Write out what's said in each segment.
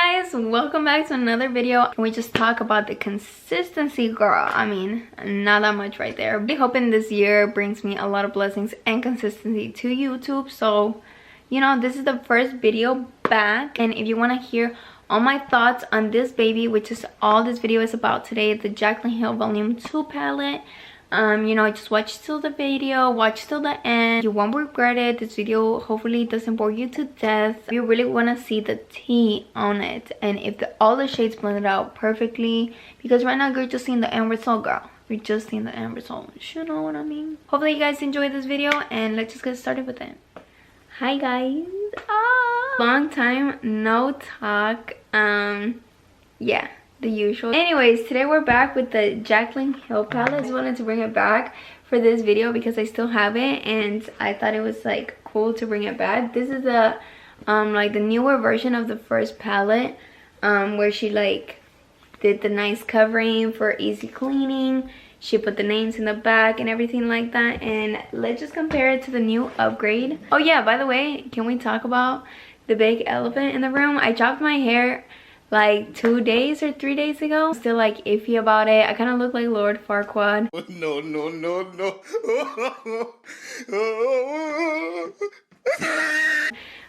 guys, welcome back to another video. We just talk about the consistency, girl. I mean, not that much right there. I'm hoping this year brings me a lot of blessings and consistency to YouTube. So, you know, this is the first video back, and if you want to hear all my thoughts on this baby, which is all this video is about today, the Jaclyn Hill Volume 2 palette, you know, just watch till the video, watch till the end. You won't regret it. This video hopefully doesn't bore you to death. You really want to see the tea on it, and if all the shades blended out perfectly, because right now you're just seeing the end result, girl. You're just seeing the end result, you know what I mean. Hopefully you guys enjoyed this video, and let's just get started with it. Hi guys. Long time no talk. Yeah, the usual. Anyways, today we're back with the Jaclyn Hill palette. I just wanted to bring it back for this video because I still have it, and I thought it was like cool to bring it back. This is a like the newer version of the first palette, where she like did the nice covering for easy cleaning. She put the names in the back and everything like that, and let's just compare it to the new upgrade. Oh yeah, by the way, can we talk about the big elephant in the room? I chopped my hair like 2 days or 3 days ago. Still like iffy about it. I kind of look like Lord Farquaad. No, no, no, no.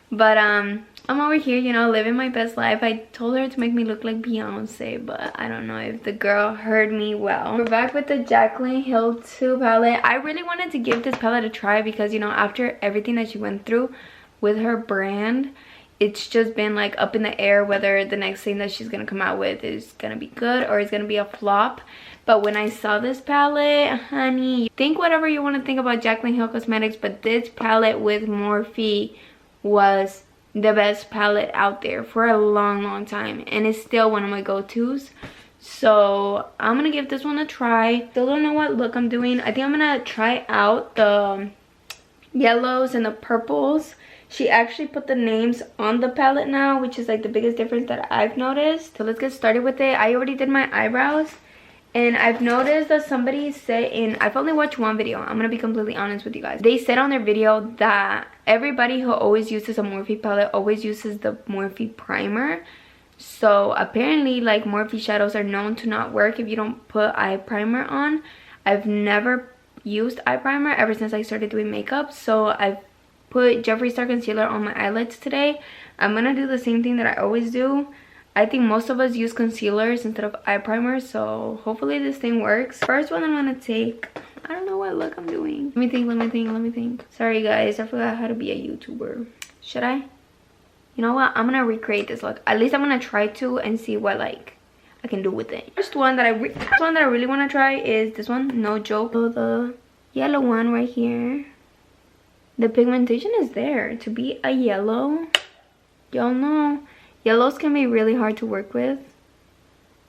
But I'm over here, you know, living my best life. I told her to make me look like Beyonce, but I don't know if the girl heard me well. We're back with the Jaclyn Hill 2 palette. I really wanted to give this palette a try because, you know, after everything that she went through with her brand, it's just been like up in the air whether the next thing that she's gonna come out with is gonna be good or it's gonna be a flop. But when I saw this palette, honey, think whatever you want to think about Jaclyn Hill Cosmetics, but this palette with Morphe was the best palette out there for a long time, and it's still one of my go-tos. So I'm gonna give this one a try. Still don't know what look I'm doing. I think I'm gonna try out the yellows and the purples. She actually put the names on the palette now, which is like the biggest difference that I've noticed. So let's get started with it. I already did my eyebrows, and I've noticed that somebody said I've only watched one video, I'm gonna be completely honest with you guys. They said on their video that everybody who always uses a Morphe palette always uses the Morphe primer. So apparently, like, Morphe shadows are known to not work if you don't put eye primer on. I've never used eye primer ever since I started doing makeup, so I've put Jeffree Star concealer on my eyelids today. I'm gonna do the same thing that I always do. I think most of us use concealers instead of eye primers, so hopefully this thing works. First one I'm gonna take, I don't know what look I'm doing. Let me think. Sorry guys, I forgot how to be a YouTuber. Should I? You know what? I'm gonna recreate this look. At least I'm gonna try to and see what like I can do with it. First one that I really want to try is this one. No joke. So the yellow one right here. The pigmentation is there to be a yellow. Y'all know yellows can be really hard to work with,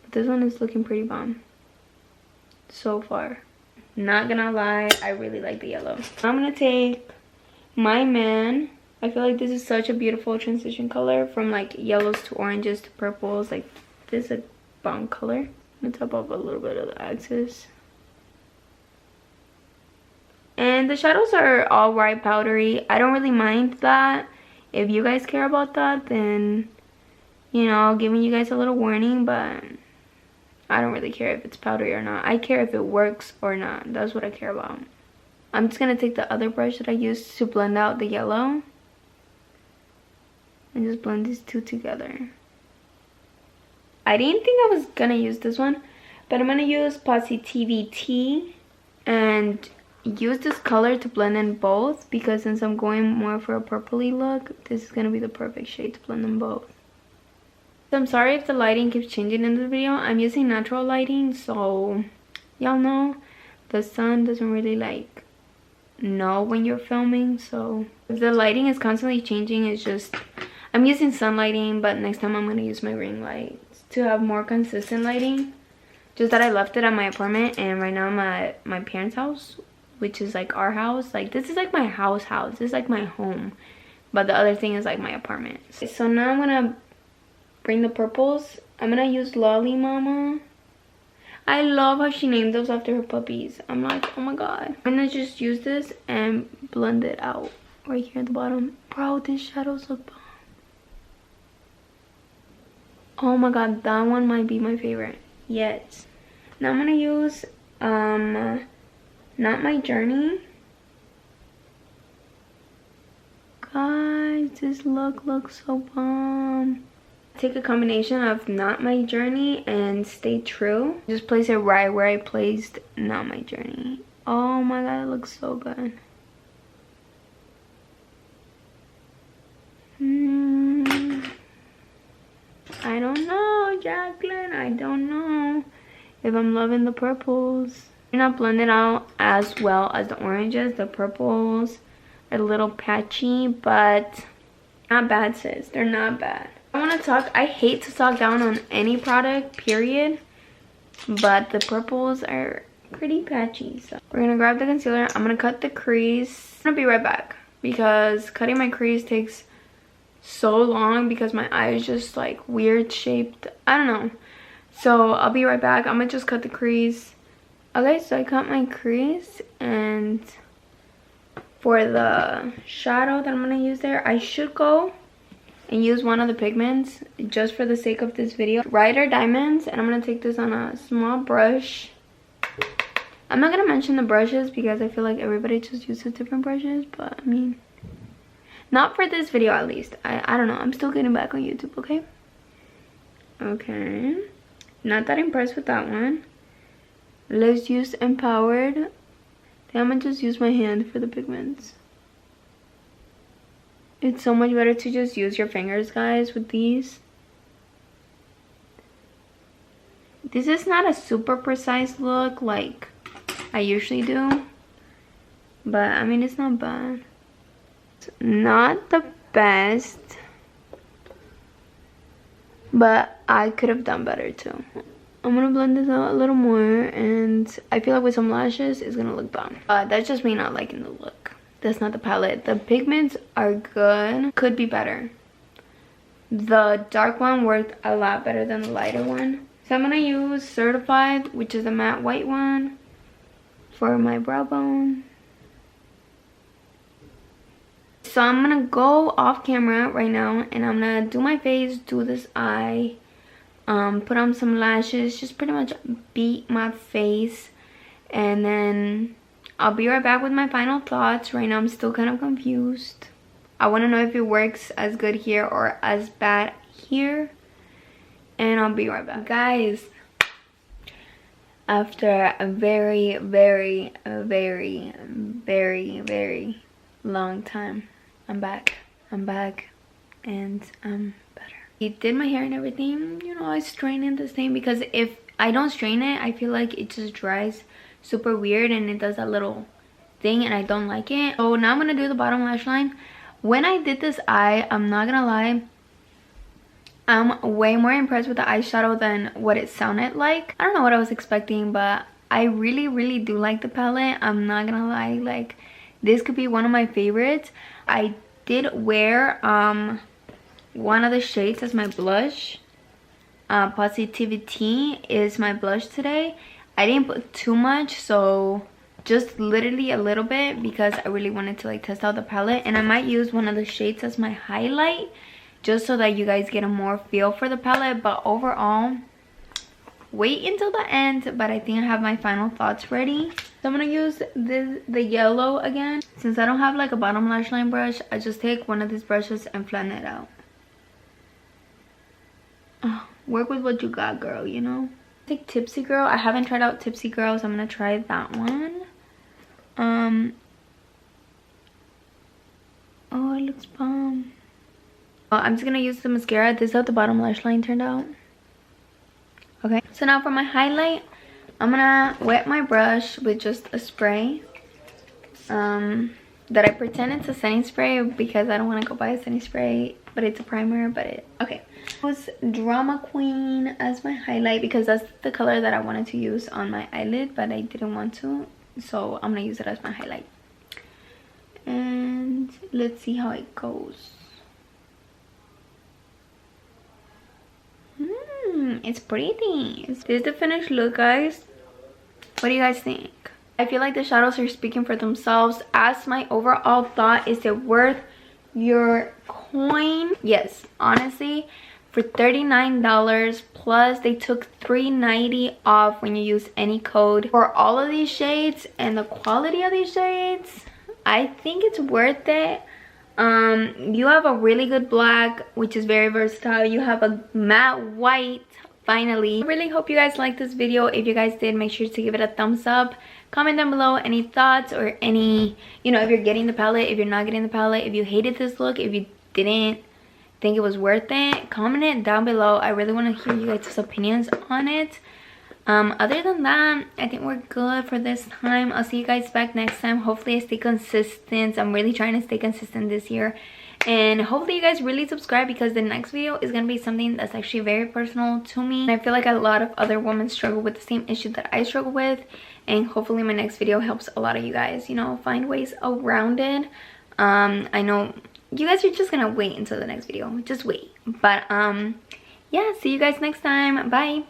but this one is looking pretty bomb so far. Not gonna lie, I really like the yellow. I'm gonna take My Man. I feel like this is such a beautiful transition color from like yellows to oranges to purples. Like, this is a bomb color. I'm gonna top up a little bit of the axis. And the shadows are all white powdery. I don't really mind that. If you guys care about that, then, you know, giving you guys a little warning, but I don't really care if it's powdery or not. I care if it works or not. That's what I care about. I'm just gonna take the other brush that I used to blend out the yellow and just blend these two together. I didn't think I was gonna use this one, but I'm gonna use Positivity and use this color to blend in both, because since I'm going more for a purpley look, this is gonna be the perfect shade to blend them both. So I'm sorry if the lighting keeps changing in the video. I'm using natural lighting, so y'all know the sun doesn't really like know when you're filming. So if the lighting is constantly changing, it's just I'm using sun lighting, but next time I'm gonna use my ring lights to have more consistent lighting. Just that I left it at my apartment, and right now I'm at my parents' house, which is like our house. Like, this is like my house. This is like my home, but the other thing is like my apartment. So now I'm gonna bring the purples. I'm gonna use Lolly Mama. I love how she named those after her puppies. I'm like, oh my god. I'm gonna just use this and blend it out right here at the bottom. Bro, these shadows look bomb. Oh my god, that one might be my favorite. Yes. Now I'm gonna use Not My Journey. Guys, this look looks so bomb. Take a combination of Not My Journey and Stay True. Just place it right where I placed Not My Journey. Oh my god, it looks so good. I don't know, Jaclyn. I don't know if I'm loving the purples. They're not blended out as well as the oranges. The purples are a little patchy, but not bad, sis. They're not bad. I hate to talk down on any product, period, but the purples are pretty patchy. So we're gonna grab the concealer. I'm gonna cut the crease. I'm gonna be right back because cutting my crease takes so long because my eye is just like weird shaped. I don't know. So I'll be right back. I'm gonna just cut the crease. Okay, so I cut my crease, and for the shadow that I'm gonna use there, I should go and use one of the pigments just for the sake of this video. Rider Diamonds, and I'm gonna take this on a small brush. I'm not gonna mention the brushes because I feel like everybody just uses different brushes, but I mean, not for this video at least. I don't know. I'm still getting back on YouTube, okay? Okay. Not that impressed with that one. Let's use Empowered. Then I'm gonna just use my hand for the pigments. It's so much better to just use your fingers, guys, with these. This is not a super precise look like I usually do, but I mean, it's not bad. It's not the best, but I could have done better too. I'm gonna blend this out a little more, and I feel like with some lashes it's gonna look bomb. That's just me not liking the look. That's not the palette. The pigments are good, could be better. The dark one worked a lot better than the lighter one. So I'm gonna use Certified, which is a matte white one, for my brow bone. So I'm gonna go off camera right now, and I'm gonna do my face, do this eye, put on some lashes, just pretty much beat my face, and then I'll be right back with my final thoughts. Right now I'm still kind of confused. I want to know if it works as good here or as bad here, and I'll be right back. Guys, after a very long time, I'm back, and I'm better. I did my hair and everything. You know, I strain it the same because if I don't strain it, I feel like it just dries super weird and it does that little thing, and I don't like it. So now I'm gonna do the bottom lash line. When I did this eye, I'm not gonna lie, I'm way more impressed with the eyeshadow than what it sounded like. I don't know what I was expecting, but I really do like the palette. I'm not gonna lie, like, this could be one of my favorites. I did wear one of the shades as my blush. Positivity is my blush today. I didn't put too much, so just literally a little bit because I really wanted to like test out the palette. And I might use one of the shades as my highlight just so that you guys get a more feel for the palette. But overall, wait until the end, but I think I have my final thoughts ready. So I'm gonna use the yellow again. Since I don't have like a bottom lash line brush, I just take one of these brushes and flatten it out. Oh, work with what you got, girl, you know? Take Tipsy Girl. I haven't tried out Tipsy Girl, so I'm gonna try that one. Oh, it looks bomb. I'm just gonna use the mascara. This is how the bottom lash line turned out. Okay, so now for my highlight, I'm gonna wet my brush with just a spray that I pretend it's a setting spray because I don't want to go buy a setting spray, but it's a primer. Okay, it was Drama Queen as my highlight because that's the color that I wanted to use on my eyelid, but I didn't want to, so I'm gonna use it as my highlight. And let's see how it goes. It's pretty. This is the finished look, guys. What do you guys think? I feel like the shadows are speaking for themselves. As my overall thought, is it worth your coin? Yes, honestly, for $39, plus they took $3.90 off when you use any code for all of these shades. And the quality of these shades, I think it's worth it. You have a really good black, which is very versatile. You have a matte white. Finally, I really hope you guys liked this video. If you guys did, make sure to give it a thumbs up. Comment down below any thoughts or any, you know, if you're getting the palette, if you're not getting the palette, if you hated this look, if you didn't think it was worth it, comment it down below. I really want to hear you guys' opinions on it. Other than that, I think we're good for this time. I'll see you guys back next time. Hopefully I stay consistent. I'm really trying to stay consistent this year. And hopefully you guys really subscribe, because the next video is going to be something that's actually very personal to me. And I feel like a lot of other women struggle with the same issue that I struggle with. And hopefully my next video helps a lot of you guys, you know, find ways around it. I know you guys are just going to wait until the next video. Just wait. But yeah, see you guys next time. Bye.